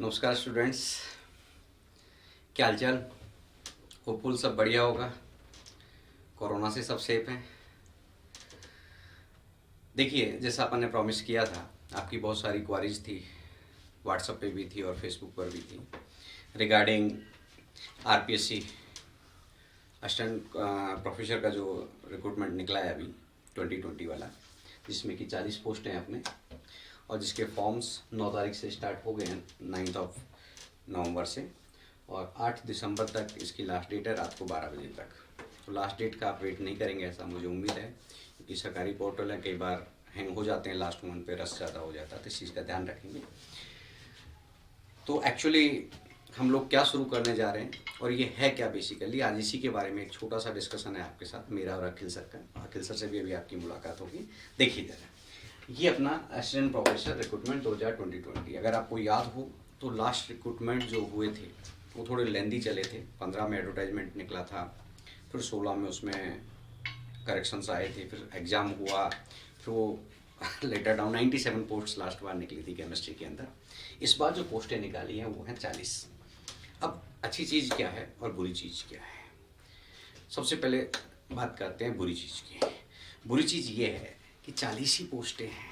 नमस्कार स्टूडेंट्स, क्या हालचाल। होपफुल सब बढ़िया होगा, कोरोना से सब सेफ हैं। देखिए, जैसा अपन ने प्रॉमिस किया था, आपकी बहुत सारी क्वारीज थी, व्हाट्सएप पे भी थी और फेसबुक पर भी थी, रिगार्डिंग आरपीएससी असिस्टेंट प्रोफेसर का जो रिक्रूटमेंट निकला है अभी 2020 वाला, जिसमें कि 40 पोस्ट हैं अपने, और जिसके फॉर्म्स 9 तारीख से स्टार्ट हो गए हैं, 9 नवंबर से, और 8 दिसंबर तक इसकी लास्ट डेट है, रात को 12 बजे तक। तो लास्ट डेट का आप वेट नहीं करेंगे ऐसा मुझे उम्मीद है, क्योंकि सरकारी पोर्टल है, कई बार हैंग हो जाते हैं लास्ट मोमेंट पे, रश ज़्यादा हो जाता है, तो इस चीज़ का ध्यान रखेंगे। तो एक्चुअली हम लोग क्या शुरू करने जा रहे हैं और ये है क्या बेसिकली, आज इसी के बारे में एक छोटा सा डिस्कशन है आपके साथ, मेरा और अखिल सर का। अखिल सर से भी अभी आपकी मुलाकात होगी। देखिए जरा, ये अपना असिस्टेंट प्रोफेसर रिक्रूटमेंट 2020। अगर आपको याद हो तो लास्ट रिक्रूटमेंट जो हुए थे वो थोड़े लेंदी चले थे। 15 में एडवर्टाइजमेंट निकला था, फिर 16 में उसमें करेक्शंस आए थे, फिर एग्ज़ाम हुआ, फिर वो लेटर डाउन 97 पोस्ट लास्ट बार निकली थी केमिस्ट्री के अंदर। इस बार जो पोस्टें निकाली हैं वो हैं 40। अब अच्छी चीज़ क्या है और बुरी चीज़ क्या है, सबसे पहले बात करते हैं बुरी चीज़ की। बुरी चीज़ ये है कि 40 ही पोस्टें हैं,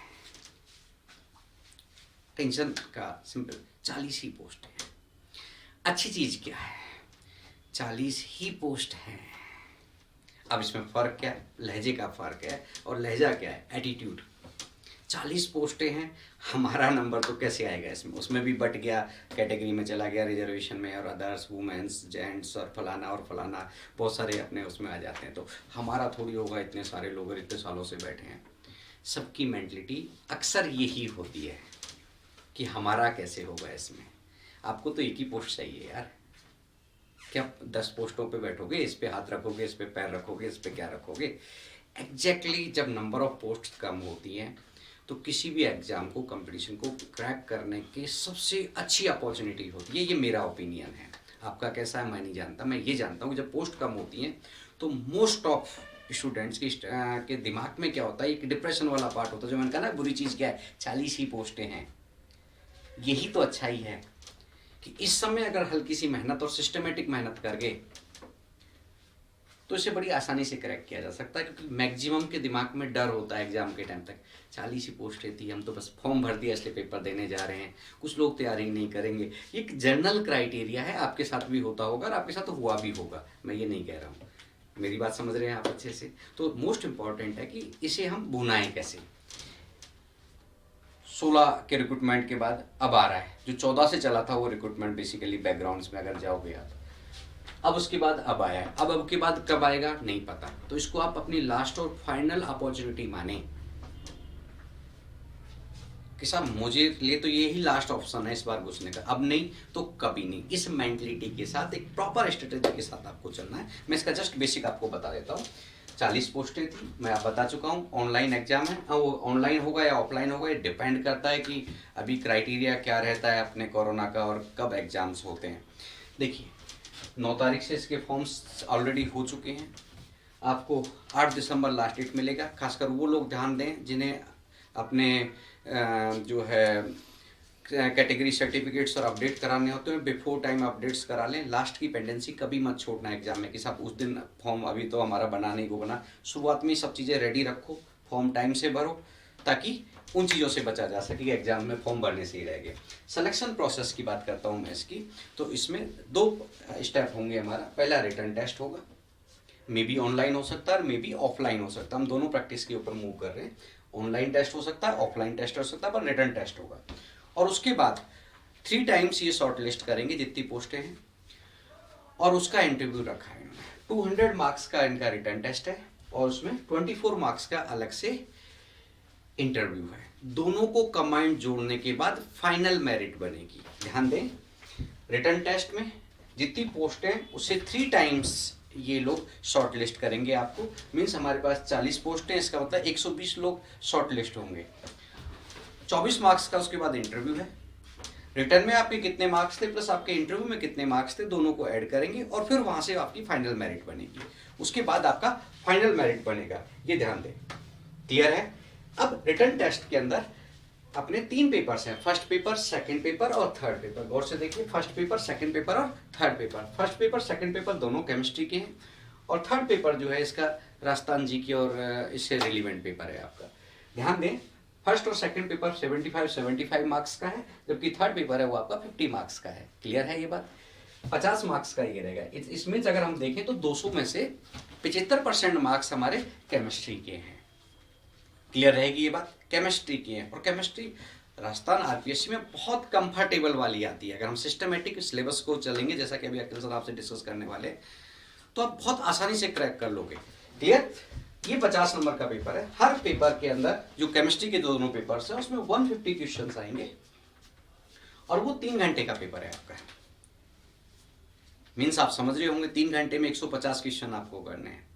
टेंशन का सिंपल 40 ही पोस्ट हैं। अच्छी चीज़ क्या है, 40 ही पोस्ट हैं। अब इसमें फ़र्क क्या है, लहजे का फ़र्क है, और लहजा क्या है, एटीट्यूड। 40 पोस्टें हैं, हमारा नंबर तो कैसे आएगा इसमें, उसमें भी बट गया, कैटेगरी में चला गया, रिजर्वेशन में, और अदर्स, वुमेंस, जेंट्स और फलाना बहुत सारे अपने उसमें आ जाते हैं। तो हमारा थोड़ी होगा, इतने सारे लोग इतने सालों से बैठे हैं। सबकी मेंटलिटी अक्सर यही होती है कि हमारा कैसे होगा इसमें। आपको तो एक ही पोस्ट चाहिए यार, क्या 10 पोस्टों पे बैठोगे, इस पे हाथ रखोगे, इस पे पैर रखोगे, इस पे क्या रखोगे। एग्जैक्टली जब नंबर ऑफ पोस्ट कम होती हैं तो किसी भी एग्ज़ाम को, कंपटीशन को क्रैक करने की सबसे अच्छी अपॉर्चुनिटी होती है। ये मेरा ओपिनियन है, आपका कैसा है मैं नहीं जानता। मैं ये जानता हूँ कि जब पोस्ट कम होती हैं तो मोस्ट ऑफ स्टूडेंट्स के दिमाग में क्या होता है, एक डिप्रेशन वाला पार्ट होता है, जो मैंने कहा ना बुरी चीज़ क्या है, 40 ही पोस्टें हैं। यही तो अच्छाई है कि इस समय अगर हल्की सी मेहनत और सिस्टमेटिक मेहनत करके तो इसे बड़ी आसानी से क्रैक किया जा सकता है, क्योंकि मैक्सिमम के दिमाग में डर होता है एग्जाम के टाइम तक। 40 ही पोस्टें थी, हम तो बस फॉर्म भर दिया इसलिए पेपर देने जा रहे हैं, कुछ लोग तैयारी नहीं करेंगे। ये एक जनरल क्राइटेरिया है, आपके साथ भी होता होगा और आपके साथ तो हुआ भी होगा, मैं ये नहीं कह रहा हूँ। मेरी बात समझ रहे हैं आप अच्छे से। तो मोस्ट इम्पॉर्टेंट है कि इसे हम भुनाएं कैसे। 16 के रिक्रूटमेंट के बाद अब आ रहा है जो 14 से चला था वो रिक्रूटमेंट, बेसिकली बैकग्राउंड्स में अगर जाओगे आप, अब उसके बाद अब आया है। अब के बाद कब आएगा नहीं पता, तो इसको आप अपनी लास्ट और फाइनल अपॉर्चुनिटी माने कि साहब मुझे लिए तो ये ही लास्ट ऑप्शन है इस बार घुसने का, अब नहीं तो कभी नहीं। इस मेंटलिटी के साथ, एक प्रॉपर स्ट्रेटेजी के साथ आपको चलना है। मैं इसका जस्ट बेसिक आपको बता देता हूँ। 40 पोस्टें थी, मैं आप बता चुका हूँ। ऑनलाइन एग्जाम है, वो ऑनलाइन होगा या ऑफलाइन होगा, ये डिपेंड करता है कि अभी क्राइटेरिया क्या रहता है अपने कोरोना का और कब एग्जाम्स होते हैं। देखिए, 9 तारीख से इसके फॉर्म्स ऑलरेडी हो चुके हैं, आपको 8 दिसंबर लास्ट डेट मिलेगा। खासकर वो लोग ध्यान दें जिन्हें अपने जो है कैटेगरी सर्टिफिकेट्स और अपडेट कराने होते हैं, बिफोर टाइम अपडेट्स करा लें। लास्ट की पेंडेंसी कभी मत छोड़ना एग्जाम में कि साहब उस दिन फॉर्म अभी तो हमारा बना नहीं, को बना। शुरुआत में सब चीज़ें रेडी रखो, फॉर्म टाइम से भरो, ताकि उन चीज़ों से बचा जा सके कि एग्जाम में फॉर्म भरने से ही रह गए। सिलेक्शन प्रोसेस की बात करता हूँ मैं इसकी, तो इसमें 2 स्टेप होंगे हमारा। पहला रिटन टेस्ट होगा, मे बी ऑनलाइन हो सकता है और मे बी ऑफलाइन हो सकता है, हम दोनों प्रैक्टिस के ऊपर मूव कर रहे हैं। ऑनलाइन टेस्ट हो सकता है, ऑफलाइन टेस्ट हो सकता है, पर रिटन टेस्ट होगा। और उसके बाद 3 टाइम्स ये शॉर्ट लिस्ट करेंगे जितनी पोस्टें हैं, और उसका इंटरव्यू रखा है। 200 मार्क्स का इनका रिटन टेस्ट है और उसमें 24 मार्क्स का अलग से इंटरव्यू है। दोनों को कंबाइंड जोड़ने के बाद फाइनल मेरिट बनेगी। ध्यान दें, रिटन टेस्ट में जितनी पोस्टें उससे 3 टाइम्स ये लोग शॉर्ट लिस्ट करेंगे आपको। मीन्स हमारे पास 40 पोस्टें, इसका मतलब 120 लोग शॉर्ट लिस्ट होंगे। 24 मार्क्स का उसके बाद इंटरव्यू है। रिटर्न में आपके कितने मार्क्स थे प्लस आपके इंटरव्यू में कितने मार्क्स थे, दोनों को ऐड करेंगे और फिर वहां से आपकी फाइनल मेरिट बनेगी। उसके बाद आपका फाइनल मेरिट बनेगा, ये ध्यान दें। क्लियर है। अब रिटर्न टेस्ट के अंदर अपने 3 पेपर्स हैं, फर्स्ट पेपर, सेकंड पेपर और थर्ड पेपर। गौर से देखिए, फर्स्ट पेपर, सेकंड पेपर और third paper. First paper, second paper दोनों केमिस्ट्री के हैं, और थर्ड पेपर जो है इसका राजस्थान जी की और इससे रिलीवेंट पेपर है आपका। ध्यान दें, फर्स्ट और सेकंड पेपर 75 मार्क्स का है, जबकि थर्ड पेपर है वो आपका 50 मार्क्स का है। क्लियर है ये बात? 50 मार्क्स का ये रहेगा। इसमें अगर हम देखें तो 200 में से 75% मार्क्स हमारे केमिस्ट्री के हैं। क्लियर रहेगी ये बात? केमिस्ट्री की है, और केमिस्ट्री राजस्थान आरपीएससी में बहुत कंफर्टेबल वाली आती है। अगर हम सिस्टमेटिक सिलेबस को चलेंगे, जैसा कि अभी अखिल सर आपसे डिस्कस करने वाले, तो आप बहुत आसानी से क्रैक कर लोगे। क्लियर? ये 50 नंबर का पेपर है। हर पेपर के अंदर जो केमिस्ट्री के दोनों पेपर्स हैं उसमें 150 क्वेश्चंस आएंगे, और वो 3 घंटे का पेपर है आपका। मीन्स आप समझ रहे होंगे, 3 घंटे में 150 क्वेश्चन आपको करने हैं।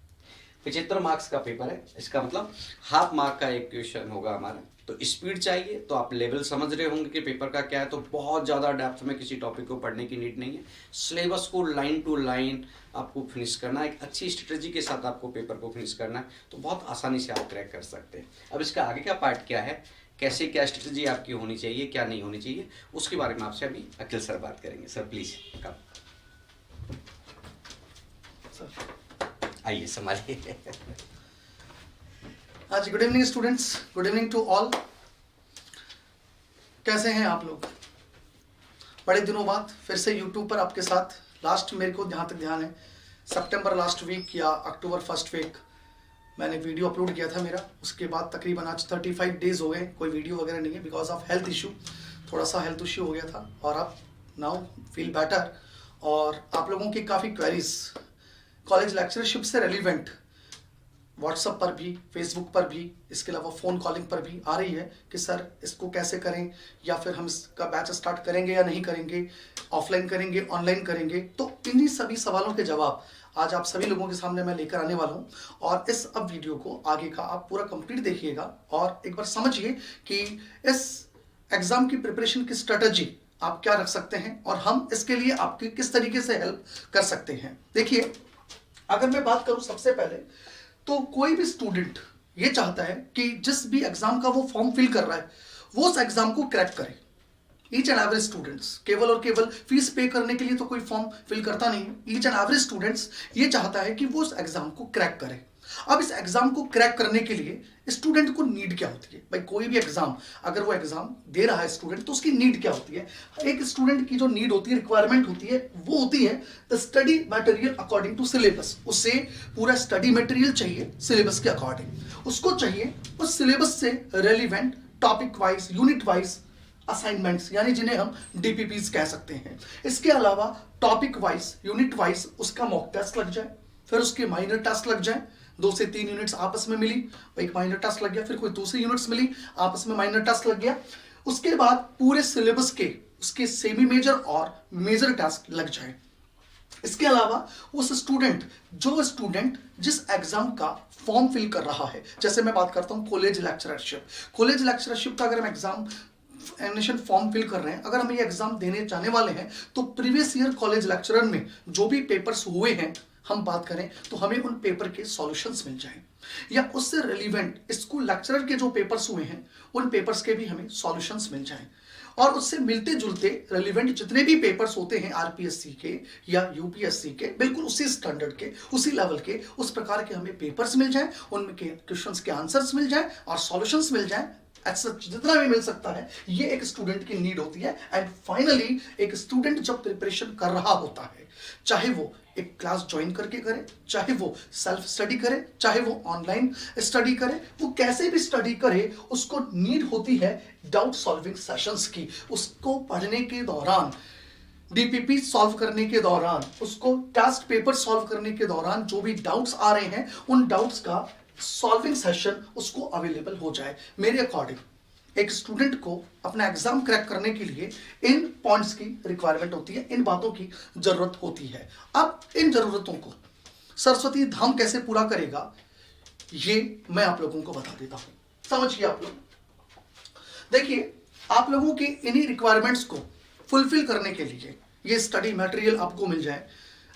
75 मार्क्स का पेपर है, इसका मतलब हाफ मार्क का एक क्वेश्चन होगा हमारा। तो स्पीड चाहिए, तो आप लेवल समझ रहे होंगे कि पेपर का क्या है। तो बहुत ज़्यादा डेप्थ में किसी टॉपिक को पढ़ने की नीड नहीं है। सिलेबस को लाइन टू लाइन आपको फिनिश करना है, एक अच्छी स्ट्रेटजी के साथ आपको पेपर को फिनिश करना है, तो बहुत आसानी से आप क्रैक कर सकते हैं। अब इसका आगे का पार्ट क्या है, कैसे क्या स्ट्रेटजी आपकी होनी चाहिए, क्या नहीं होनी चाहिए, उसके बारे में आपसे अभी अखिल सर बात करेंगे। सर प्लीज़ कम आइए, संभालिए। आज good evening students, good evening to all. कैसे हैं आप लोग? बड़े दिनों बाद फिर से यूट्यूब पर आपके साथ। लास्ट मेरे को जहाँ तक ध्यान है सितंबर लास्ट वीक या अक्टूबर फर्स्ट वीक मैंने वीडियो अपलोड किया था मेरा। उसके बाद तकरीबन आज 35 डेज हो गए, कोई वीडियो वगैरह नहीं है बिकॉज ऑफ हेल्थ इशू। थोड़ा सा हेल्थ इशू हो गया था, और अब नाउ फील बेटर। और आप लोगों की काफ़ी क्वेरीज कॉलेज लेक्चरशिप से रेलिवेंट व्हाट्सएप पर भी, फेसबुक पर भी, इसके अलावा फ़ोन कॉलिंग पर भी आ रही है कि सर इसको कैसे करें, या फिर हम इसका बैच स्टार्ट करेंगे या नहीं करेंगे, ऑफलाइन करेंगे, ऑनलाइन करेंगे। तो इन्हीं सभी सवालों के जवाब आज आप सभी लोगों के सामने मैं लेकर आने वाला हूँ। और इस अब वीडियो को आगे का आप पूरा कंप्लीट देखिएगा, और एक बार समझिए कि इस एग्ज़ाम की प्रिपरेशन की स्ट्रेटजी आप क्या रख सकते हैं, और हम इसके लिए आपकी किस तरीके से हेल्प कर सकते हैं। देखिए, अगर मैं बात करूं सबसे पहले, तो कोई भी स्टूडेंट ये चाहता है कि जिस भी एग्जाम का वो फॉर्म फिल कर रहा है वो उस एग्जाम को क्रैक करे। ईच एंड एवरेज स्टूडेंट्स केवल और केवल फीस पे करने के लिए तो कोई फॉर्म फिल करता नहीं है। ईच एंड एवरेज स्टूडेंट्स ये चाहता है कि वो उस एग्जाम को क्रैक करे। अब इस एग्जाम को क्रैक करने के लिए स्टूडेंट को नीड क्या होती है? भाई कोई भी एग्जाम, अगर वो एग्जाम दे रहा है स्टूडेंट, तो उसकी नीड क्या होती है? एक स्टूडेंट की जो नीड होती है, रिक्वायरमेंट होती है, वो होती है the study material according to syllabus. उससे पूरा स्टडी मटेरियल चाहिए सिलेबस के अकॉर्डिंग। उसको चाहिए उस सिलेबस से relevant topic wise, unit wise assignments, यानी जिन्हें हम डीपीपीज कह सकते हैं। इसके अलावा टॉपिक वाइज, यूनिट वाइज उसका मॉक टेस्ट लग जाए, फिर उसके माइनर टेस्ट लग जाए। 2 से 3 यूनिट्स आपस में मिली, एक माइनर टेस्ट लग गया, फिर कोई दूसरी यूनिट्स मिली, आपस में माइनर टेस्ट लग गया। उसके बाद पूरे सिलेबस के उसके सेमी मेजर और मेजर टेस्ट लग जाए। इसके अलावा उस स्टूडेंट जिस एग्जाम का फॉर्म फिल कर रहा है, जैसे मैं बात करता हूं कॉलेज लेक्चरशिप का अगर हम एग्जामिनेशन फॉर्म फिल कर रहे हैं, अगर हम ये एग्जाम देने जाने वाले हैं, तो प्रीवियस ईयर कॉलेज लेक्चरर में जो भी पेपर्स हुए हैं हम बात करें, तो हमें उन पेपर के सॉल्यूशंस मिल जाएं, या उससे रिलीवेंट स्कूल लेक्चरर के जो पेपर्स हुए हैं उन पेपर्स के भी हमें सॉल्यूशंस मिल जाएं। और उससे मिलते जुलते रिलीवेंट जितने भी पेपर्स होते हैं आरपीएससी के या यूपीएससी के, बिल्कुल उसी स्टैंडर्ड के, उसी लेवल के, उस प्रकार के हमें पेपर्स मिल जाएं, उनमें के क्वेश्चंस के आंसर्स मिल जाएं और सॉल्यूशंस मिल जाएं। जितना भी मिल सकता है, ये एक स्टूडेंट की नीड होती है। एंड फाइनली एक स्टूडेंट जब प्रिपरेशन कर रहा होता है, चाहे वो एक क्लास ज्वाइन करके करे, चाहे वो सेल्फ स्टडी करे, चाहे वो ऑनलाइन स्टडी करे, वो कैसे भी स्टडी करे, उसको नीड होती है डाउट सॉल्विंग सेशंस की। उसको पढ़ने के दौरान, डीपीपी सॉल्व करने के दौरान, उसको टेस्ट पेपर सॉल्व करने के दौरान जो भी डाउट्स आ रहे हैं, उन डाउट्स का सॉल्विंग सेशन उसको अवेलेबल हो जाए। मेरे अकॉर्डिंग एक स्टूडेंट को अपना एग्जाम क्रैक करने के लिए इन पॉइंट्स की रिक्वायरमेंट होती है, इन बातों की जरूरत होती है। अब इन जरूरतों को सरस्वती धाम कैसे पूरा करेगा, ये मैं आप लोगों को बता देता हूं। समझिए आप लोग। देखिए, आप लोगों की इन्हीं रिक्वायरमेंट्स को फुलफिल करने के लिए ये स्टडी मटेरियल आपको मिल जाए,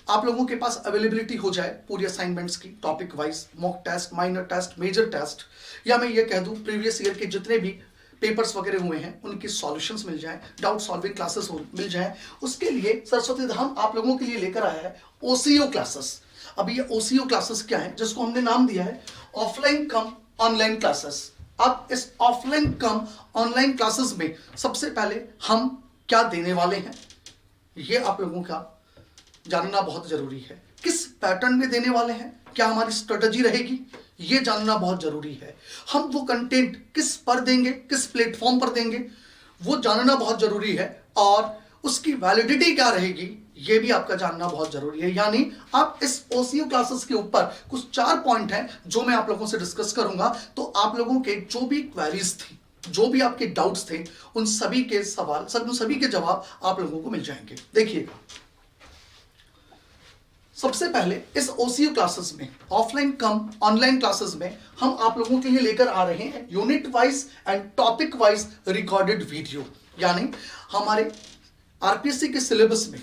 आप लोगों के पास अवेलेबिलिटी हो जाए पूरी असाइनमेंट्स की, topic wise, mock test, minor test, major test, या मैं ये कह दूं प्रीवियस ईयर के जितने भी पेपर्स वगैरह हुए हैं उनके सॉल्यूशंस मिल जाएं, डाउट सॉल्विंग क्लासेस मिल जाएं, उसके लिए सरस्वती धाम आप लोगों के लिए लेकर आया है ओसीओ क्लासेस। अभी ये ओसीओ क्लासेस क्या है, जिसको हमने नाम दिया है ऑफलाइन कम ऑनलाइन क्लासेस। अब इस ऑफलाइन कम ऑनलाइन क्लासेस में सबसे पहले हम क्या देने वाले हैं, ये आप लोगों का जानना बहुत जरूरी है। किस पैटर्न में देने वाले हैं, क्या हमारी स्ट्रेटजी रहेगी, ये जानना बहुत जरूरी है। हम वो कंटेंट किस पर देंगे, किस प्लेटफॉर्म पर देंगे, वो जानना बहुत जरूरी है। और उसकी वैलिडिटी क्या रहेगी, ये भी आपका जानना बहुत जरूरी है। यानी आप इस ओसीओ क्लासेस के ऊपर कुछ 4 पॉइंट हैं जो मैं आप लोगों से डिस्कस करूंगा। तो आप लोगों के जो भी क्वेरीज थी, जो भी आपके डाउट्स थे, उन सभी के सवाल, सभी के जवाब आप लोगों को मिल जाएंगे। देखिएगा, सबसे पहले इस ओसीओ क्लासेस में, ऑफलाइन कम ऑनलाइन क्लासेस में, हम आप लोगों के लिए लेकर आ रहे हैं unit wise and topic wise recorded video. यानी हमारे आरपीएससी के सिलेबस में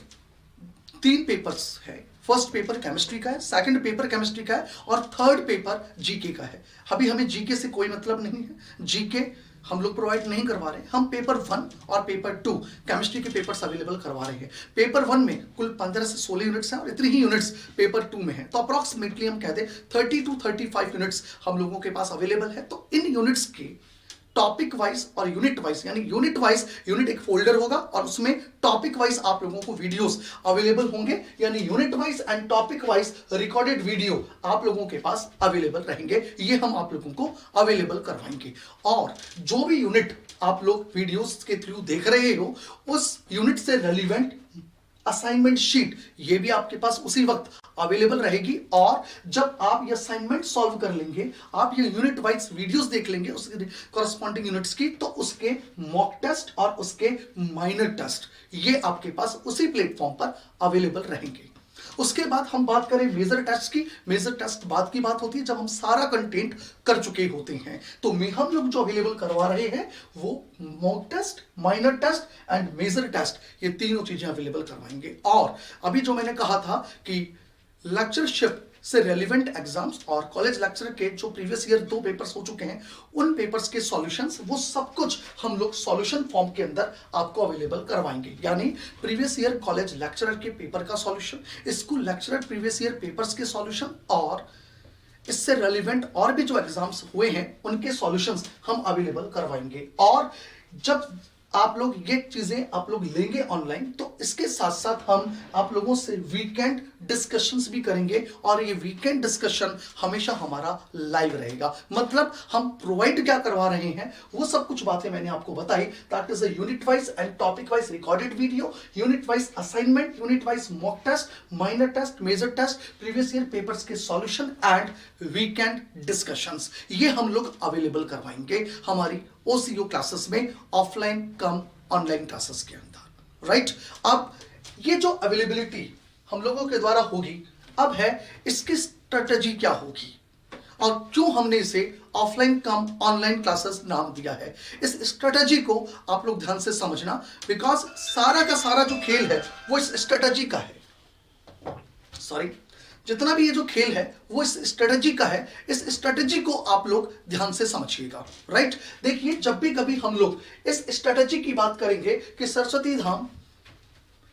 3 पेपर्स है। फर्स्ट पेपर केमिस्ट्री का है, सेकंड पेपर केमिस्ट्री का है और थर्ड पेपर जीके का है। अभी हमें जीके से कोई मतलब नहीं है, जीके हम लोग प्रोवाइड नहीं करवा रहे हैं। हम पेपर 1 और पेपर 2 केमिस्ट्री के पेपर्स अवेलेबल करवा रहे हैं। पेपर 1 में कुल 15 से 16 यूनिट्स हैं और इतनी ही यूनिट्स पेपर 2 में है। तो अप्रॉक्सीमेटली हम कहते हैं 30 to 35 यूनिट्स हम लोगों के पास अवेलेबल है। तो इन यूनिट्स के टॉपिक वाइज और यूनिट वाइज, यानी यूनिट एक फोल्डर होगा और उसमें टॉपिक वाइज आप लोगों को वीडियोस अवेलेबल होंगे। यानी unit wise and topic wise recorded video आप लोगों के पास अवेलेबल रहेंगे। ये हम आप लोगों को अवेलेबल करवाएंगे। और जो भी यूनिट आप लोग वीडियोस के थ्रू देख रहे हो, उस यूनिट से रेलिवेंट असाइनमेंट शीट ये भी आपके पास उसी वक्त अवेलेबल रहेगी। और जब आप ये असाइनमेंट सॉल्व कर लेंगे, आप ये यूनिट वाइज वीडियोस देख लेंगे उसके कॉरेस्पॉन्डिंग यूनिट्स की, तो उसके मॉक टेस्ट और उसके माइनर टेस्ट ये आपके पास उसी प्लेटफॉर्म पर अवेलेबल रहेंगे। उसके बाद हम बात करें मेजर टेस्ट की। मेजर टेस्ट बाद की बात होती है जब हम सारा कंटेंट कर चुके होते हैं। तो हम लोग जो अवेलेबल करवा रहे हैं वो mock test, minor test and major test, ये तीनों चीजें अवेलेबल करवाएंगे। और अभी जो मैंने कहा था कि लेक्चरशिप से रेलिवेंट एग्जाम्स और कॉलेज लेक्चर के जो प्रीवियस ईयर 2 पेपर्स हो चुके हैं, उन पेपर्स के सॉल्यूशंस, वो सब कुछ हम लोग सॉल्यूशन फॉर्म के अंदर आपको अवेलेबल करवाएंगे। यानी प्रीवियस ईयर कॉलेज लेक्चरर के पेपर का solution, school lecturer previous year papers के सॉल्यूशन और इससे रेलिवेंट और भी जो एग्जाम्स हुए हैं उनके सॉल्यूशंस हम अवेलेबल करवाएंगे। और जब आप लोग ये चीजें आप लोग लेंगे ऑनलाइन, तो इसके साथ साथ हम आप लोगों से वीकेंड डिस्कशंस भी करेंगे। और ये वीकेंड डिस्कशन हमेशा हमारा लाइव रहेगा। मतलब हम प्रोवाइड क्या करवा रहे हैं, वो सब कुछ बातें मैंने आपको बताई। That is a unit wise and topic wise recorded video, unit wise assignment, unit wise mock test, minor test, major test, previous year papers के सॉल्यूशन एंड वीकेंड डिस्कशंस, ये हम लोग अवेलेबल करवाएंगे हमारी ओसीओ क्लासेस में, offline cum online classes के अंदर। Right, अब ये जो अवेलेबिलिटी हम लोगों के द्वारा होगी, अब है इसकी स्ट्रेटजी क्या होगी और क्यों हमने इसे ऑफलाइन कम ऑनलाइन क्लासेस नाम दिया है। इस स्ट्रेटजी को आप लोग ध्यान से समझना, बिकॉज सारा का सारा जो खेल है वो इस स्ट्रेटजी का है। जितना भी ये जो खेल है वो इस स्ट्रेटजी का है। इस स्ट्रेटजी को आप लोग ध्यान से समझिएगा। राइट, देखिए, जब भी कभी हम लोग इस स्ट्रेटजी की बात करेंगे कि सरस्वती धाम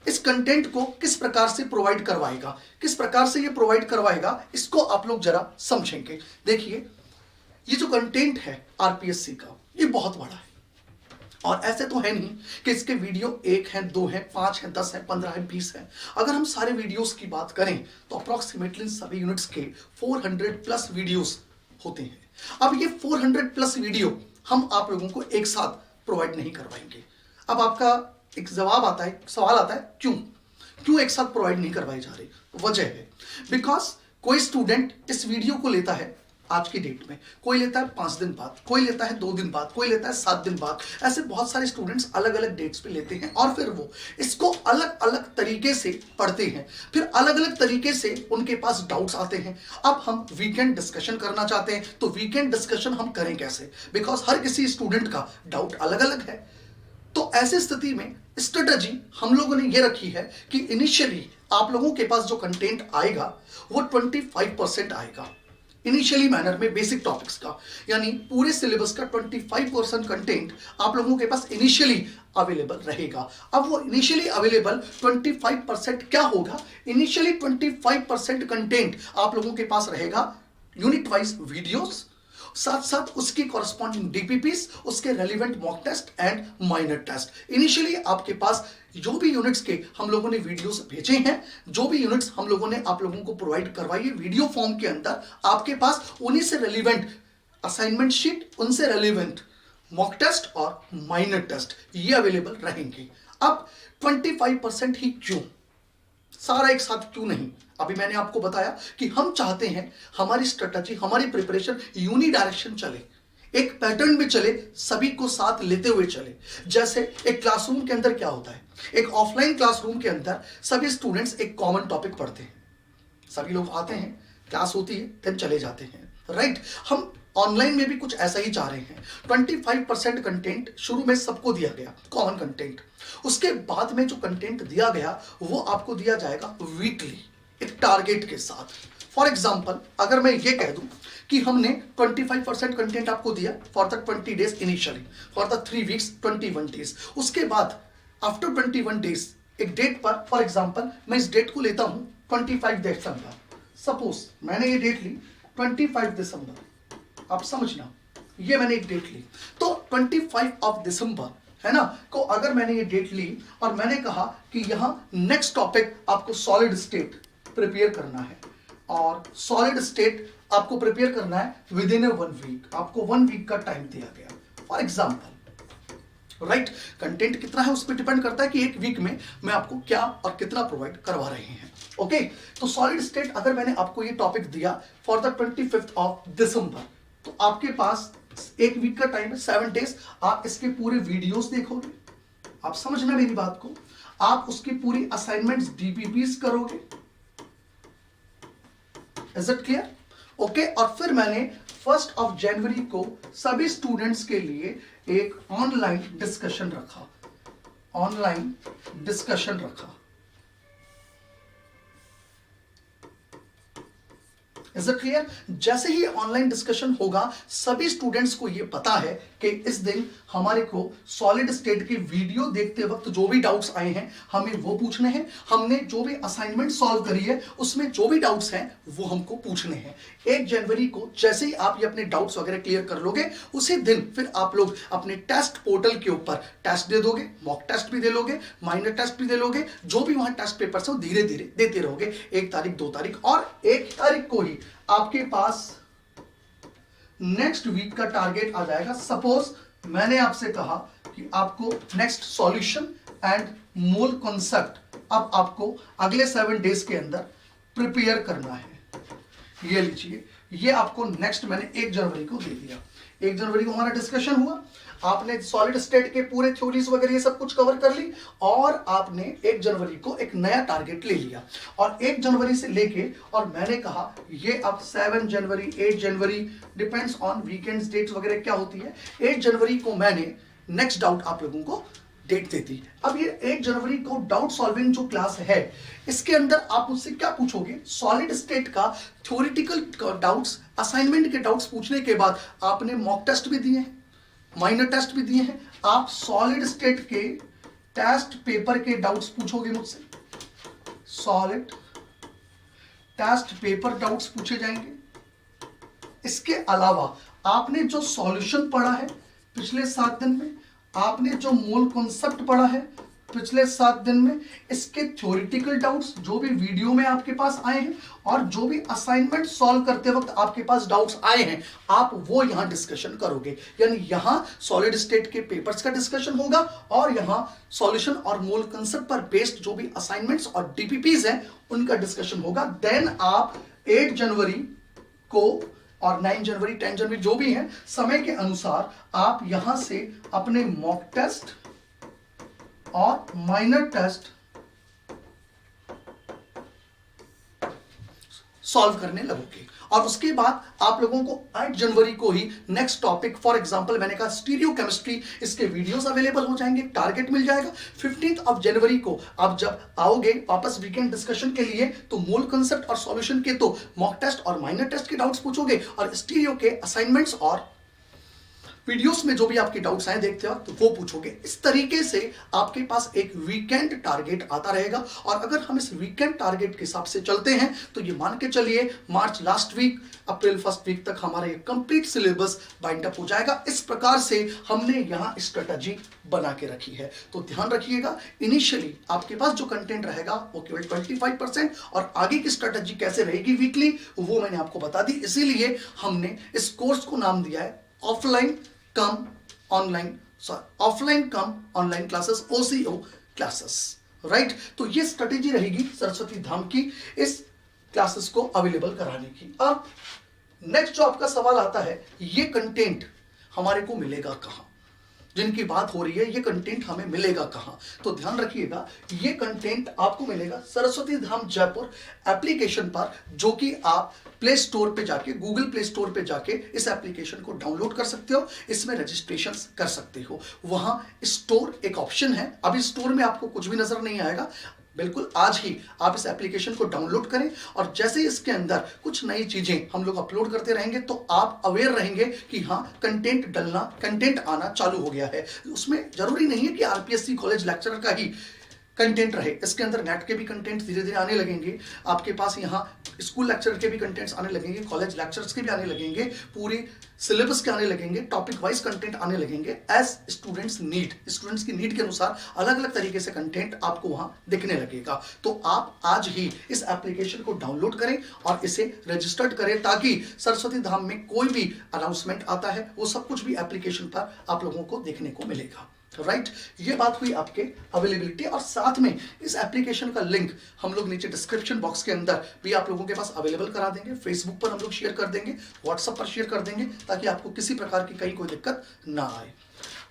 इस कंटेंट को किस प्रकार से प्रोवाइड करवाएगा, किस प्रकार से ये प्रोवाइड करवाएगा, इसको आप लोग जरा समझेंगे। देखिए, ये जो कंटेंट है आरपीएससी का, ये बहुत बड़ा है। और ऐसे तो है नहीं कि इसके वीडियो 1 है, 2 है, 5 है, 10 है, 15 है, 20 है। अगर हम सारे वीडियोस की बात करें तो अप्रॉक्सीमेटली सभी यूनिट्स के 400 प्लस वीडियोस होते हैं। अब ये 400 प्लस वीडियो हम आप लोगों को एक साथ प्रोवाइड नहीं करवाएंगे। अब आपका एक सवाल आता है, क्यों एक साथ प्रोवाइड नहीं करवाई जा रही? वजह है बिकॉज कोई स्टूडेंट इस वीडियो को लेता है आज की डेट में, कोई लेता है 5 दिन बाद, कोई लेता है 2 दिन बाद, कोई लेता है 7 दिन बाद। ऐसे बहुत सारे स्टूडेंट्स अलग अलग डेट्स पे लेते हैं और फिर वो इसको अलग अलग तरीके से पढ़ते हैं, फिर अलग अलग तरीके से उनके पास डाउट्स आते हैं। अब हम वीकेंड डिस्कशन करना चाहते हैं, तो वीकेंड डिस्कशन हम करें कैसे? बिकॉज हर किसी स्टूडेंट का डाउट अलग अलग है। तो ऐसी स्थिति में स्ट्रेटजी हम लोगों ने ये रखी है कि इनिशियली आप लोगों के पास जो कंटेंट आएगा वो 25% आएगा। इनिशियली मैनर में बेसिक टॉपिक्स का, यानी पूरे सिलेबस का 25% कंटेंट आप लोगों के पास इनिशियली अवेलेबल रहेगा। अब वो इनिशियली अवेलेबल 25% क्या होगा? इनिशियली 25% कंटेंट आप लोगों के पास रहेगा यूनिट वाइज वीडियोस, साथ साथ उसकी कॉरस्पॉन्डिंग डीपीपीस, उसके relevant mock test and minor test. Initially आपके पास जो भी यूनिट्स के हम लोगों ने वीडियोस भेजे हैं, जो भी यूनिट्स हम लोगों ने आप लोगों को प्रोवाइड करवाई है वीडियो फॉर्म के अंदर, आपके पास उन्हीं से रेलिवेंट असाइनमेंट शीट, उनसे रेलिवेंट मॉक टेस्ट और माइनर टेस्ट ये अवेलेबल रहेंगे। अब 25% ही क्यों, सारा एक साथ क्यों नहीं? अभी मैंने आपको बताया कि हम चाहते हैं हमारी स्ट्रेटजी, हमारी प्रिपरेशन यूनी डायरेक्शन चले, एक पैटर्न में चले, सभी को साथ लेते हुए चले। जैसे एक क्लासरूम के अंदर क्या होता है, एक ऑफलाइन क्लासरूम के अंदर सभी स्टूडेंट्स एक कॉमन टॉपिक पढ़ते हैं, सभी लोग आते हैं, क्लास होती है, देन चले जाते हैं, राइट। हम ऑनलाइन में भी कुछ ऐसा ही चाह रहे हैं। 25% कंटेंट शुरू में सबको दिया गया, कॉमन कंटेंट। उसके बाद में जो कंटेंट दिया गया वो आपको दिया जाएगा वीकली, एक टारगेट के साथ। फॉर एग्जाम्पल, अगर मैं ये कह दूं कि हमने 25% कंटेंट आपको दिया for the 20 days initially, for the 3 weeks 21 days, उसके बाद आफ्टर 21 डेज एक डेट पर, फॉर एग्जाम्पल मैं इस डेट को लेता हूं 25 दिसंबर, सपोज मैंने ये डेट ली 25 दिसंबर, आप समझना, ये मैंने एक डेट ली, तो 25 ऑफ दिसंबर है ना को अगर मैंने ये डेट ली और मैंने कहा कि यहां नेक्स्ट टॉपिक आपको सॉलिड स्टेट प्रिपेयर करना है, और सॉलिड स्टेट आपको प्रिपेयर करना है विद इन 1 वीक, आपको 1 वीक का टाइम दिया गया फॉर एग्जाम्पल, राइट। कंटेंट कितना है उस पर डिपेंड करता है कि एक वीक में मैं आपको क्या और कितना प्रोवाइड करवा रहे हैं, ओके। तो सॉलिड स्टेट अगर मैंने आपको ये टॉपिक दिया फॉर द 25 ऑफ दिसंबर, तो आपके पास एक वीक का टाइम है, 7 डेज, आप इसके पूरे वीडियोस देखोगे, आप समझना मेरी बात को, आप उसकी पूरी असाइनमेंट्स डीपीपीस करोगे, इज इट क्लियर? ओके। और फिर मैंने 1 जनवरी को सभी स्टूडेंट्स के लिए एक ऑनलाइन डिस्कशन रखा, ऑनलाइन डिस्कशन रखा, इज इट क्लियर? जैसे ही ऑनलाइन डिस्कशन होगा, सभी स्टूडेंट्स को यह पता है कि इस दिन हमारे को सॉलिड स्टेट की वीडियो देखते वक्त जो भी डाउट्स आए हैं हमें वो पूछने हैं, हमने जो भी असाइनमेंट सॉल्व करी है उसमें जो भी डाउट्स हैं वो हमको पूछने हैं। 1 जनवरी को जैसे ही आप ये अपने डाउट्स वगैरह क्लियर कर लोगे, उसी दिन फिर आप लोग अपने टेस्ट पोर्टल के ऊपर टेस्ट दे दोगे, मॉक टेस्ट भी दे लोगे, माइनर टेस्ट भी दे लोगे, जो भी वहां टेस्ट पेपर्स है वो धीरे धीरे देते रहोगे, 1 तारीख 2 तारीख, और 1 तारीख को ही आपके पास नेक्स्ट वीक का टारगेट आ जाएगा। सपोज मैंने आपसे कहा कि आपको next solution and mole concept अब आपको अगले 7 डेज के अंदर प्रिपेयर करना है, ये लीजिए, ये आपको नेक्स्ट मैंने 1 जनवरी को दे दिया। 1 जनवरी को हमारा डिस्कशन हुआ, आपने सॉलिड स्टेट के पूरे थ्योरीज वगैरह ये सब कुछ कवर कर ली, और आपने 1 जनवरी को एक नया टारगेट ले लिया, और 1 जनवरी से लेके, और मैंने कहा ये अब 7 जनवरी 8 जनवरी डिपेंड्स ऑन वीकेंड्स डेट्स वगैरह क्या होती है, 8 जनवरी को मैंने नेक्स्ट डाउट आप लोगों को डेट देती। अब ये 8 जनवरी को डाउट सॉल्विंग जो क्लास है, इसके अंदर आप मुझसे क्या पूछोगे, सॉलिड स्टेट का थ्योरेटिकल डाउट्स, असाइनमेंट के डाउट्स पूछने के बाद आपने मॉक टेस्ट भी दिए हैं, माइनर टेस्ट भी दिए हैं, आप सॉलिड स्टेट के टेस्ट पेपर के डाउट्स पूछोगे मुझसे, सॉलिड टेस्ट पेपर डाउट्स पूछे जाएंगे। इसके अलावा आपने जो सॉल्यूशन पढ़ा है पिछले 7 दिन में, आपने जो मोल कॉन्सेप्ट पढ़ा है पिछले 7 दिन में, इसके थ्योरेटिकल डाउट्स जो भी वीडियो में आपके पास आए हैं, और जो भी असाइनमेंट सॉल्व करते वक्त आपके पास डाउट्स आए हैं, आप वो यहां डिस्कशन करोगे। यानी यहां सॉलिड स्टेट के पेपर्स का डिस्कशन होगा, और यहां सॉल्यूशन और मोल कॉन्सेप्ट पर बेस्ड जो भी असाइनमेंट्स और डीपीपीज हैं उनका डिस्कशन होगा। देन आप 8 जनवरी को और 9 जनवरी 10 जनवरी जो भी है, समय के अनुसार आप यहां से अपने मॉक टेस्ट और माइनर टेस्ट सॉल्व करने लगोगे। और उसके बाद आप लोगों को 8 जनवरी को ही नेक्स्ट टॉपिक, फॉर एग्जांपल मैंने कहा स्टीरियो केमिस्ट्री, इसके वीडियोस अवेलेबल हो जाएंगे, टारगेट मिल जाएगा। 15 जनवरी को आप जब आओगे वापस वीकेंड डिस्कशन के लिए, तो मूल कंसेप्ट और सॉल्यूशन के तो मॉक टेस्ट और माइनर टेस्ट के डाउट्स पूछोगे, और स्टीरियो के असाइनमेंट्स और वीडियोस में जो भी आपके डाउट्स आए देखते हो तो वो पूछोगे। इस तरीके से आपके पास एक वीकेंड टारगेट आता रहेगा। और अगर हम इस वीकेंड टारगेट के हिसाब से चलते हैं तो ये मान के चलिए March last week, April first week तक हमारा ये कंप्लीट सिलेबस बाइंड अप हो जाएगा। इस प्रकार से हमने यहाँ स्ट्रेटजी बना के रखी है। तो ध्यान रखिएगा, इनिशियली आपके पास जो कंटेंट रहेगा वो केवल 25%, और आगे की स्ट्रेटजी कैसे रहेगी वीकली वो मैंने आपको बता दी। इसीलिए हमने इस कोर्स को नाम दिया है offline cum online classes, OCO classes, right. तो ये स्ट्रेटेजी रहेगी सरस्वती धाम की इस क्लासेस को अवेलेबल कराने की। अब नेक्स्ट जो आपका सवाल आता है, ये कंटेंट हमारे को मिलेगा कहां, जिनकी बात हो रही है ये कंटेंट हमें मिलेगा कहां। तो ध्यान रखिएगा, ये कंटेंट आपको मिलेगा सरस्वती धाम जयपुर एप्लीकेशन पर, जो कि आप प्ले स्टोर पे जाके, गूगल प्ले स्टोर पे जाके इस एप्लीकेशन को डाउनलोड कर सकते हो, इसमें रजिस्ट्रेशन कर सकते हो। वहां स्टोर एक ऑप्शन है, अभी स्टोर में आपको कुछ भी नजर नहीं आएगा, बिल्कुल आज ही आप इस एप्लीकेशन को डाउनलोड करें, और जैसे ही इसके अंदर कुछ नई चीजें हम लोग अपलोड करते रहेंगे तो आप अवेयर रहेंगे कि हाँ कंटेंट आना चालू हो गया है। उसमें जरूरी नहीं है कि आरपीएससी कॉलेज लेक्चरर का ही कंटेंट रहे, इसके अंदर नेट के भी कंटेंट धीरे धीरे आने लगेंगे, आपके पास यहाँ स्कूल लेक्चर के भी कंटेंट्स आने लगेंगे, कॉलेज लेक्चर्स के भी आने लगेंगे, पूरी सिलेबस के आने लगेंगे, टॉपिक वाइज कंटेंट आने लगेंगे। एज स्टूडेंट्स की नीड के अनुसार अलग अलग तरीके से कंटेंट आपको वहां दिखने लगेगा। तो आप आज ही इस एप्लीकेशन को डाउनलोड करें और इसे रजिस्टर्ड करें, ताकि सरस्वती धाम में कोई भी अनाउंसमेंट आता है वो सब कुछ भी एप्लीकेशन पर आप लोगों को देखने को मिलेगा, राइट। ये बात हुई आपके अवेलेबिलिटी, और साथ में इस एप्लीकेशन का लिंक हम लोग नीचे डिस्क्रिप्शन बॉक्स के अंदर भी आप लोगों के पास अवेलेबल करा देंगे, फेसबुक पर हम लोग शेयर कर देंगे, व्हाट्सएप पर शेयर कर देंगे, ताकि आपको किसी प्रकार की कहीं कोई दिक्कत ना आए।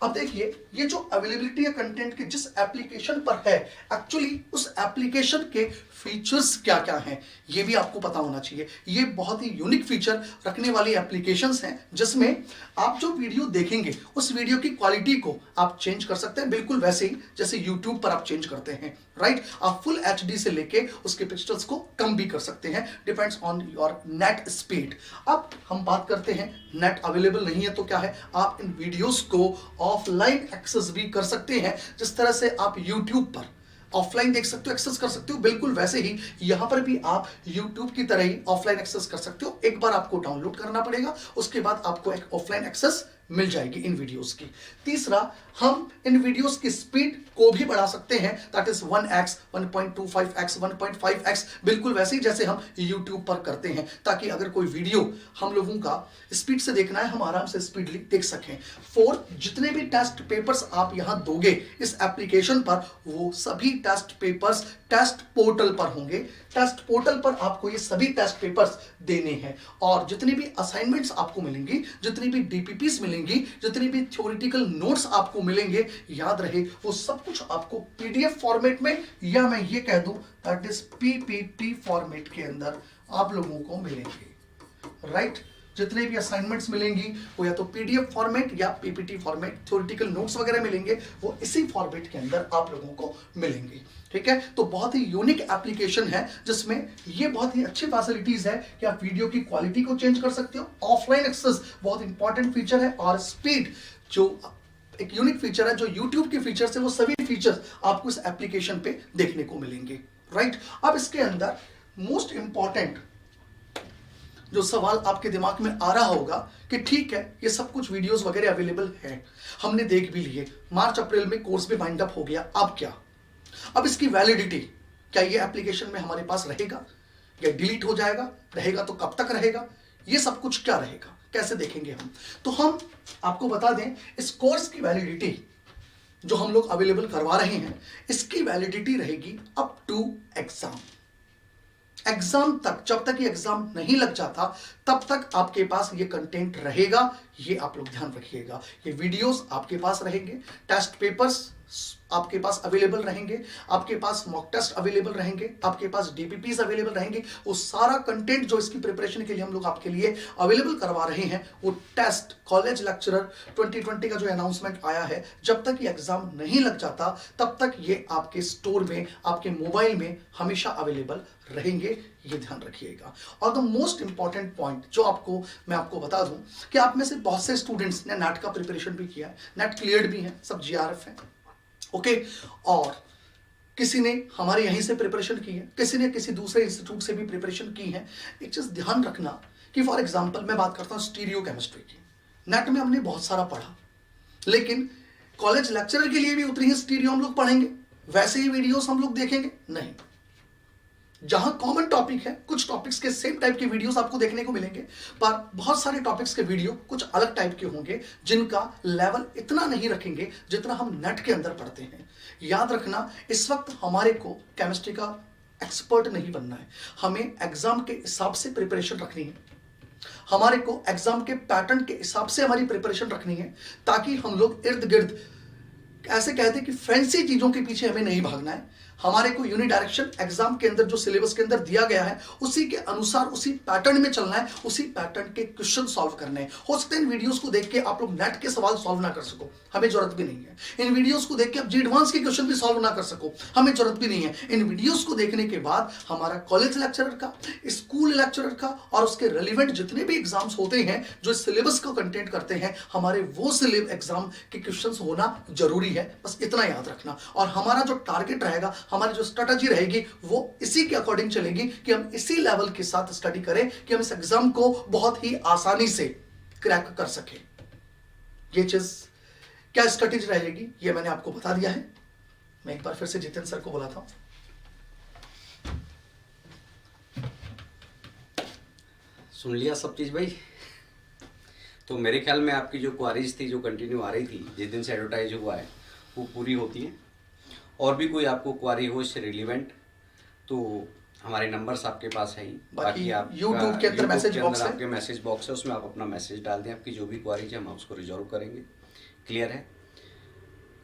अब देखिए, ये जो अवेलेबिलिटी है कंटेंट की जिस एप्लीकेशन पर है, एक्चुअली उस एप्लीकेशन के फीचर्स क्या क्या हैं ये भी आपको पता होना चाहिए। ये बहुत ही यूनिक फीचर रखने वाली एप्लीकेशंस हैं, जिसमें आप जो वीडियो देखेंगे उस वीडियो की क्वालिटी को आप चेंज कर सकते हैं, बिल्कुल वैसे ही जैसे यूट्यूब पर आप चेंज करते हैं, राइट। आप फुल HD से लेके उसके पिक्चर्स को कम भी कर सकते हैं, depends on your net speed. अब हम बात करते हैं, नेट अवेलेबल नहीं है तो क्या है, आप इन वीडियोस को ऑफलाइन एक्सेस भी कर सकते हैं। जिस तरह से आप यूट्यूब पर ऑफलाइन देख सकते हो, एक्सेस कर सकते हो, बिल्कुल वैसे ही यहां पर भी आप यूट्यूब की तरह ही ऑफलाइन एक्सेस कर सकते हो। एक बार आपको डाउनलोड करना पड़ेगा, उसके बाद आपको एक ऑफलाइन एक्सेस मिल जाएगी इन वीडियोस की। तीसरा, हम इन वीडियोस की स्पीड को भी बढ़ा सकते हैं, that is 1x, 1.25x, 1.5x, बिल्कुल वैसे ही जैसे हम YouTube पर करते हैं, ताकि अगर कोई वीडियो हम लोगों का स्पीड से देखना है, हम आराम से स्पीडली देख सकें। 4, जितने भी टेस्ट पेपर्स आप यहां दोगे इस एप्लीकेशन पर, वो सभी टेस्ट पेपर्स टेस्ट पोर्टल पर होंगे। टेस्ट पोर्टल पर आपको ये सभी टेस्ट पेपर्स देने हैं, और जितनी भी असाइनमेंट्स आपको मिलेंगी, जितनी भी DPPs मिलेंगी, जितनी भी थ्योरेटिकल नोट्स आपको मिलेंगे, याद रहे वो सब कुछ आपको PDF फॉर्मेट में, या मैं ये कह दूं दैट इज PPT फॉर्मेट के अंदर आप लोगों को मिलेंगे, राइट। जितने भी असाइनमेंट्स मिलेंगी वो या तो PDF फॉर्मेट या PPT फॉर्मेट, थ्योरेटिकल नोट्स वगैरह मिलेंगे, वो इसी फॉर्मेट के अंदर आप लोगों को मिलेंगे, ठीक है। तो बहुत ही यूनिक एप्लीकेशन है, जिसमें ये बहुत ही अच्छी फैसिलिटीज है कि आप वीडियो की क्वालिटी को चेंज कर सकते हो, ऑफलाइन एक्सेस बहुत इंपॉर्टेंट फीचर है, और स्पीड जो एक यूनिक फीचर है, जो YouTube के फीचर्स है, वो सभी फीचर्स आपको इस एप्लीकेशन पे देखने को मिलेंगे, राइट। अब इसके अंदर मोस्ट इंपॉर्टेंट जो सवाल आपके दिमाग में आ रहा होगा कि ठीक है, ये सब कुछ वीडियोस वगैरह अवेलेबल है, हमने देख भी लिए, मार्च अप्रैल में कोर्स भी वाइंड अप हो गया, अब क्या, अब इसकी वैलिडिटी क्या ये एप्लीकेशन में हमारे पास रहेगा या डिलीट हो जाएगा, रहेगा तो कब तक रहेगा, ये सब कुछ क्या रहेगा, कैसे देखेंगे हम। तो हम आपको बता दें, इस कोर्स की वैलिडिटी जो हम लोग अवेलेबल करवा रहे हैं, इसकी वैलिडिटी रहेगी अप टू एग्जाम तक। जब तक ये एग्जाम नहीं लग जाता तब तक आपके पास ये कंटेंट रहेगा, ये आप लोग ध्यान रखिएगा। ये वीडियोस आपके पास रहेंगे, टेस्ट पेपर्स आपके पास अवेलेबल रहेंगे, आपके पास मॉक टेस्ट अवेलेबल रहेंगे, आपके पास डीपीपीज अवेलेबल रहेंगे। वो सारा कंटेंट जो इसकी प्रिपरेशन के लिए हम लोग आपके लिए अवेलेबल करवा रहे हैं, वो टेस्ट कॉलेज लेक्चरर 2020 का जो अनाउंसमेंट आया है, जब तक ये एग्जाम नहीं लग जाता तब तक ये आपके स्टोर में, आपके मोबाइल में हमेशा अवेलेबल रहेंगे। ये ध्यान रखिएगा। और द मोस्ट इंपॉर्टेंट पॉइंट जो मैं आपको बता दूं कि आप में से बहुत से स्टूडेंट्स ने नेट का प्रिपरेशन भी किया है, नेट क्लियर्ड भी है, सब जीआरएफ है, ओके। और किसी ने हमारे यहीं से प्रिपरेशन की है, किसी ने किसी दूसरे इंस्टीट्यूट से भी प्रिपरेशन की है। एक चीज ध्यान रखना कि फॉर एग्जांपल मैं बात करता हूं स्टीरियो केमिस्ट्री की, नेट में हमने बहुत सारा पढ़ा, लेकिन कॉलेज लेक्चरर के लिए भी उतनी ही स्टीरियो हम लोग पढ़ेंगे, वैसे ही वीडियोस हम लोग देखेंगे? नहीं। जहां कॉमन टॉपिक है, कुछ टॉपिक्स के सेम टाइप के वीडियोस आपको देखने को मिलेंगे, पर बहुत सारे टॉपिक्स के वीडियो कुछ अलग टाइप के होंगे, जिनका लेवल इतना नहीं रखेंगे जितना हम नेट के अंदर पढ़ते हैं। याद रखना, इस वक्त हमारे को केमिस्ट्री का एक्सपर्ट नहीं बनना है, हमें एग्जाम के हिसाब से प्रिपरेशन रखनी है, हमारे को एग्जाम के पैटर्न के हिसाब से हमारी प्रिपरेशन रखनी है, ताकि हम लोग इर्द गिर्द ऐसे कहते हैं कि फैंसी चीजों के पीछे हमें नहीं भागना है। हमारे को यूनिडायरेक्शन एग्जाम के अंदर जो सिलेबस के अंदर दिया गया है, उसी के अनुसार, उसी पैटर्न में चलना है, उसी पैटर्न के क्वेश्चन सॉल्व करने हैं। हो सकता है इन वीडियोस को देख के आप लोग नेट के सवाल सॉल्व ना कर सको, हमें जरूरत भी नहीं है। इन वीडियोस को देख के आप जी एडवांस के क्वेश्चन भी सॉल्व ना कर सको, हमें जरूरत भी नहीं है। इन वीडियोस को देखने के बाद हमारा कॉलेज लेक्चरर का, स्कूल लेक्चरर का और उसके रेलिवेंट जितने भी एग्जाम्स होते हैं जो सिलेबस को कंटेंट करते हैं, हमारे वो सिलेबस एग्जाम के क्वेश्चंस होना जरूरी है। बस इतना याद रखना। और हमारा जो टारगेट रहेगा, हमारी जो स्ट्रेटजी रहेगी, वो इसी के अकॉर्डिंग चलेगी कि हम इसी लेवल के साथ स्टडी करें कि हम इस एग्जाम को बहुत ही आसानी से क्रैक कर सकें। ये चीज क्या स्ट्रेटजी रहेगी, ये मैंने आपको बता दिया है। मैं एक बार फिर से जितेंद्र सर को बुलाता हूं। सुन लिया सब चीज भाई? तो मेरे ख्याल में आपकी जो क्वारीज थी, जो कंटिन्यू आ रही थी, जिस दिन से एडवर्टाइज हुआ है, वो पूरी होती है। और भी कोई आपको क्वारी हो इससे रिलेवेंट, तो हमारे नंबर्स आपके पास है ही। बाकी आप YouTube के अंदर मैसेज बॉक्स है, आपके मैसेज बॉक्स है, उसमें आप अपना मैसेज डाल दें। आपकी जो भी क्वारीज है हम उसको रिजॉल्व करेंगे। क्लियर है?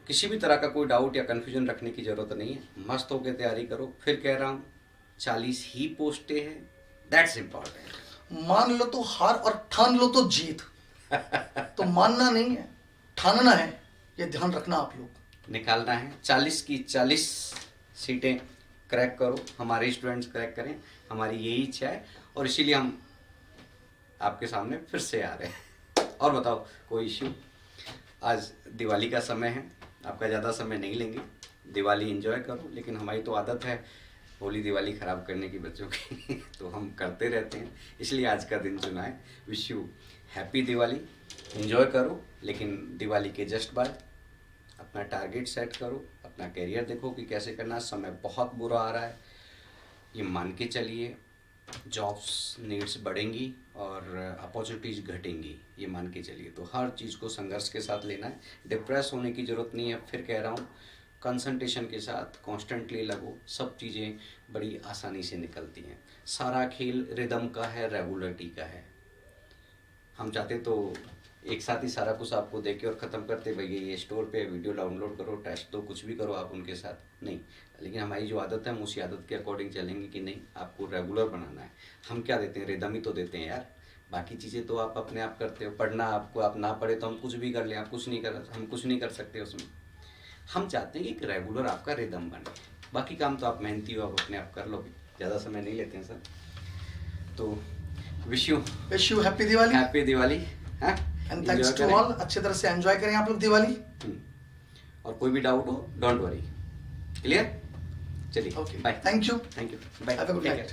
किसी भी तरह का कोई डाउट या कन्फ्यूजन रखने की जरूरत नहीं है। मस्त होकर तैयारी करो। फिर कह रहा हूँ, 40 ही पोस्टें हैं, दैट्स इम्पॉर्टेंट। मान लो तो हार और ठान लो तो जीत। तो मानना नहीं है, ठानना है। ये ध्यान रखना आप लोग। निकालना है 40 की 40 सीटें क्रैक करो, हमारे स्टूडेंट्स क्रैक करें, हमारी यही इच्छा है। और इसीलिए हम आपके सामने फिर से आ रहे हैं। और बताओ, कोई इश्यू? आज दिवाली का समय है, आपका ज़्यादा समय नहीं लेंगे। दिवाली एंजॉय करो, लेकिन हमारी तो आदत है होली दिवाली ख़राब करने की बच्चों की तो हम करते रहते हैं, इसलिए आज का दिन चुना है। Wish you happy Diwali. Enjoy करो, लेकिन दिवाली के जस्ट बाद अपना टारगेट सेट करो, अपना करियर देखो कि कैसे करना। समय बहुत बुरा आ रहा है, ये मान के चलिए। जॉब्स नीड्स बढ़ेंगी और अपॉर्चुनिटीज़ घटेंगी, ये मान के चलिए। तो हर चीज़ को संघर्ष के साथ लेना है। डिप्रेस होने की ज़रूरत नहीं है। फिर कह रहा हूँ, कंसंट्रेशन के साथ कॉन्स्टेंटली लगो, सब चीज़ें बड़ी आसानी से निकलती हैं। सारा खेल रिदम का है, रेगुलरिटी का है। हम चाहते तो एक साथ ही सारा कुछ आपको देके और ख़त्म करते, भैया ये स्टोर पे वीडियो डाउनलोड करो, टेस्ट दो, कुछ भी करो आप उनके साथ, नहीं। लेकिन हमारी जो आदत है, हम उसी आदत के अकॉर्डिंग चलेंगे कि नहीं, आपको रेगुलर बनाना है। हम क्या देते हैं, रिदम ही तो देते हैं यार। बाकी चीज़ें तो आप अपने आप करते हो। पढ़ना आपको, आप ना पढ़े तो हम कुछ भी कर लें, आप कुछ नहीं कर, हम कुछ नहीं कर सकते उसमें। हम चाहते हैं कि एक रेगुलर आपका रिदम बने। बाकी काम तो आप मेहनती हो, आप अपने आप कर लोगे, ज़्यादा समय नहीं लेते हैं सर। तो wish you happy Diwali. Happy Diwali. हाँ, एंड थैंक्स टू ऑल। अच्छे तरह से एंजॉय करें आप लोग दिवाली। और कोई भी डाउट हो, डोंट वरी। क्लियर? चलिए, okay, bye. Thank you, bye. Have a good night.